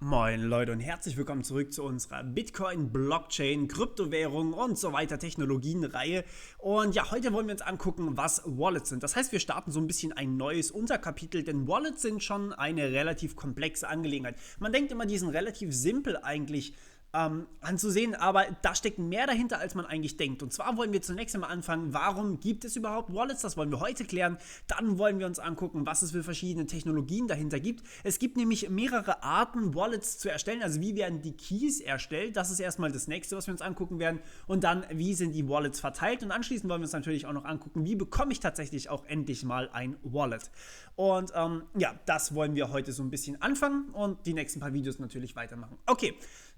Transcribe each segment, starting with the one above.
Moin Leute und herzlich willkommen zurück zu unserer Bitcoin, Blockchain, Kryptowährung und so weiter Technologienreihe. Und ja, heute wollen wir uns angucken, was Wallets sind. Das heißt, wir starten so ein bisschen ein neues Unterkapitel, denn Wallets sind schon eine relativ komplexe Angelegenheit. Man denkt immer, die sind relativ simpel eigentlich anzusehen, aber da steckt mehr dahinter, als man eigentlich denkt. Und zwar wollen wir zunächst einmal anfangen, warum gibt es überhaupt Wallets? Das wollen wir heute klären. Dann wollen wir uns angucken, was es für verschiedene Technologien dahinter gibt. Es gibt nämlich mehrere Arten, Wallets zu erstellen. Also wie werden die Keys erstellt? Das ist erstmal das nächste, was wir uns angucken werden. Und dann, wie sind die Wallets verteilt? Und anschließend wollen wir uns natürlich auch noch angucken, wie bekomme ich tatsächlich auch endlich mal ein Wallet? Und ja, das wollen wir heute so ein bisschen anfangen und die nächsten paar Videos natürlich weitermachen. Okay.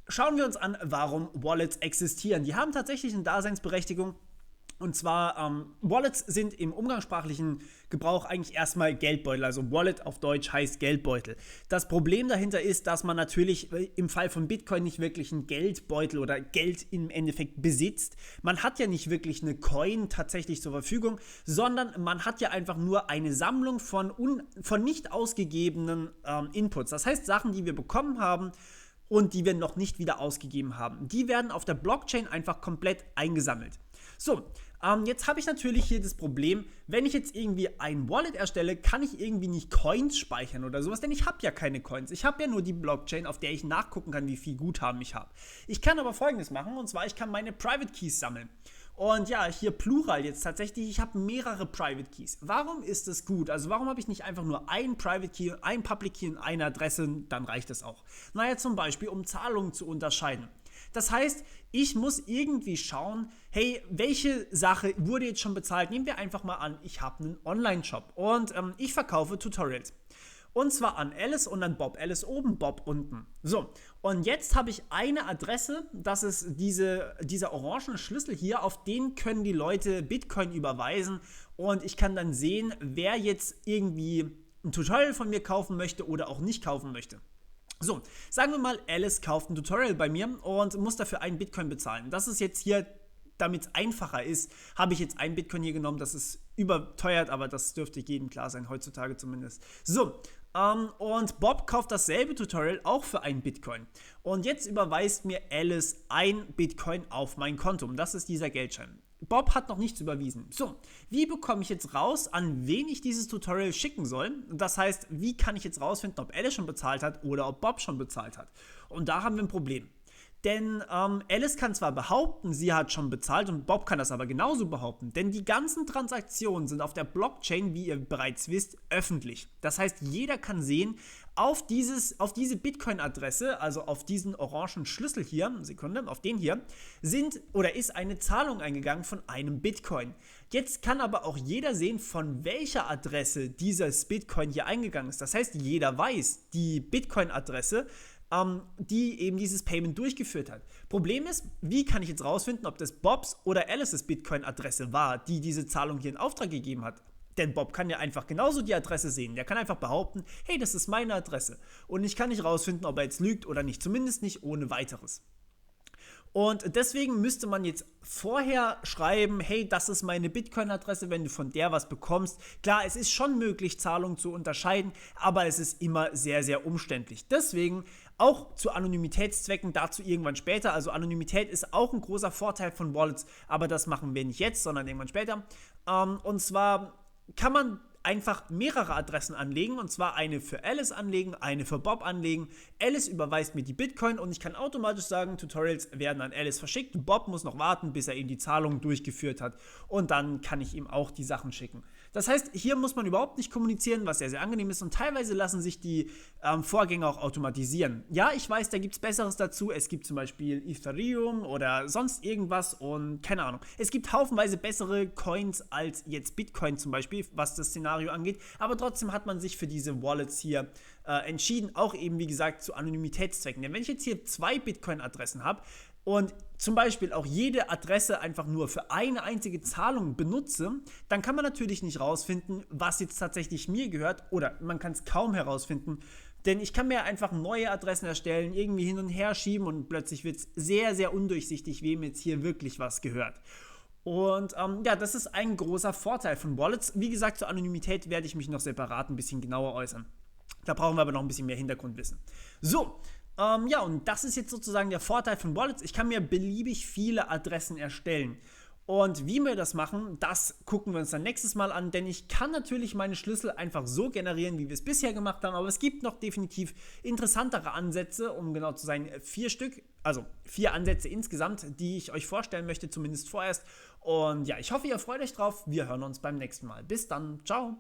Schauen wir uns an, warum Wallets existieren. Die haben tatsächlich eine Daseinsberechtigung. Und zwar, Wallets sind im umgangssprachlichen Gebrauch eigentlich erstmal Geldbeutel. Also Wallet auf Deutsch heißt Geldbeutel. Das Problem dahinter ist, dass man natürlich im Fall von Bitcoin nicht wirklich einen Geldbeutel oder Geld im Endeffekt besitzt. Man hat ja nicht wirklich eine Coin tatsächlich zur Verfügung, sondern man hat ja einfach nur eine Sammlung von nicht ausgegebenen Inputs. Das heißt, Sachen, die wir bekommen haben, und die wir noch nicht wieder ausgegeben haben. Die werden auf der Blockchain einfach komplett eingesammelt. So, jetzt habe ich natürlich hier das Problem, wenn ich jetzt irgendwie ein Wallet erstelle, kann ich irgendwie nicht Coins speichern oder sowas, denn ich habe ja keine Coins. Ich habe ja nur die Blockchain, auf der ich nachgucken kann, wie viel Guthaben ich habe. Ich kann aber Folgendes machen, und zwar ich kann meine Private Keys sammeln. Und ja, hier Plural jetzt tatsächlich, ich habe mehrere Private Keys. Warum ist das gut? Also warum habe ich nicht einfach nur einen Private Key, einen Public Key und eine Adresse, dann reicht das auch. Naja, zum Beispiel, um Zahlungen zu unterscheiden. Das heißt, ich muss irgendwie schauen, hey, welche Sache wurde jetzt schon bezahlt? Nehmen wir einfach mal an, ich habe einen Online-Shop und ich verkaufe Tutorials. Und zwar an Alice und an Bob. Alice oben, Bob unten. So, und jetzt habe ich eine Adresse, das ist dieser orange Schlüssel hier, auf den können die Leute Bitcoin überweisen und ich kann dann sehen, wer jetzt irgendwie ein Tutorial von mir kaufen möchte oder auch nicht kaufen möchte. So, sagen wir mal, Alice kauft ein Tutorial bei mir und muss dafür einen Bitcoin bezahlen. Das ist jetzt hier, damit es einfacher ist, habe ich jetzt einen Bitcoin hier genommen. Das ist überteuert, aber das dürfte jedem klar sein, heutzutage zumindest. So, und Bob kauft dasselbe Tutorial auch für einen Bitcoin. Und jetzt überweist mir Alice ein Bitcoin auf mein Konto. Und das ist dieser Geldschein. Bob hat noch nichts überwiesen. So, wie bekomme ich jetzt raus, an wen ich dieses Tutorial schicken soll? Das heißt, wie kann ich jetzt rausfinden, ob Alice schon bezahlt hat oder ob Bob schon bezahlt hat? Und da haben wir ein Problem. Denn Alice kann zwar behaupten, sie hat schon bezahlt und Bob kann das aber genauso behaupten. Denn die ganzen Transaktionen sind auf der Blockchain, wie ihr bereits wisst, öffentlich. Das heißt, jeder kann sehen, auf diese Bitcoin-Adresse, also auf diesen orangen Schlüssel hier, Sekunde, auf den hier, ist eine Zahlung eingegangen von einem Bitcoin. Jetzt kann aber auch jeder sehen, von welcher Adresse dieses Bitcoin hier eingegangen ist. Das heißt, jeder weiß, die Bitcoin-Adresse, die eben dieses Payment durchgeführt hat. Problem ist, wie kann ich jetzt rausfinden, ob das Bobs oder Alices Bitcoin-Adresse war, die diese Zahlung hier in Auftrag gegeben hat? Denn Bob kann ja einfach genauso die Adresse sehen. Der kann einfach behaupten, hey, das ist meine Adresse. Und ich kann nicht rausfinden, ob er jetzt lügt oder nicht. Zumindest nicht ohne weiteres. Und deswegen müsste man jetzt vorher schreiben, hey, das ist meine Bitcoin-Adresse, wenn du von der was bekommst. Klar, es ist schon möglich, Zahlungen zu unterscheiden, aber es ist immer sehr, sehr umständlich. Deswegen auch zu Anonymitätszwecken, dazu irgendwann später. Also Anonymität ist auch ein großer Vorteil von Wallets, aber das machen wir nicht jetzt, sondern irgendwann später. Und zwar kann man einfach mehrere Adressen anlegen, und zwar eine für Alice anlegen, eine für Bob anlegen. Alice überweist mir die Bitcoin und ich kann automatisch sagen, Tutorials werden an Alice verschickt. Bob muss noch warten, bis er ihm die Zahlung durchgeführt hat, und dann kann ich ihm auch die Sachen schicken. Das heißt, hier muss man überhaupt nicht kommunizieren, was sehr, sehr angenehm ist, und teilweise lassen sich die Vorgänge auch automatisieren. Ja, ich weiß, da gibt es Besseres dazu. Es gibt zum Beispiel Ethereum oder sonst irgendwas und keine Ahnung. Es gibt haufenweise bessere Coins als jetzt Bitcoin zum Beispiel, was das Szenario angeht, aber trotzdem hat man sich für diese Wallets hier entschieden, auch eben wie gesagt zu Anonymitätszwecken. Denn wenn ich jetzt hier 2 Bitcoin-Adressen habe und zum Beispiel auch jede Adresse einfach nur für eine einzige Zahlung benutze, dann kann man natürlich nicht rausfinden, was jetzt tatsächlich mir gehört, oder man kann es kaum herausfinden, denn ich kann mir einfach neue Adressen erstellen, irgendwie hin und her schieben und plötzlich wird es sehr, sehr undurchsichtig, wem jetzt hier wirklich was gehört. Und ja, das ist ein großer Vorteil von Wallets. Wie gesagt, zur Anonymität werde ich mich noch separat ein bisschen genauer äußern. Da brauchen wir aber noch ein bisschen mehr Hintergrundwissen. So, Ja, und das ist jetzt sozusagen der Vorteil von Wallets. Ich kann mir beliebig viele Adressen erstellen. Und wie wir das machen, das gucken wir uns dann nächstes Mal an, denn ich kann natürlich meine Schlüssel einfach so generieren, wie wir es bisher gemacht haben, aber es gibt noch definitiv interessantere Ansätze, um genau zu sein, 4 Stück, also 4 Ansätze insgesamt, die ich euch vorstellen möchte, zumindest vorerst. Und ja, ich hoffe, ihr freut euch drauf. Wir hören uns beim nächsten Mal. Bis dann. Ciao.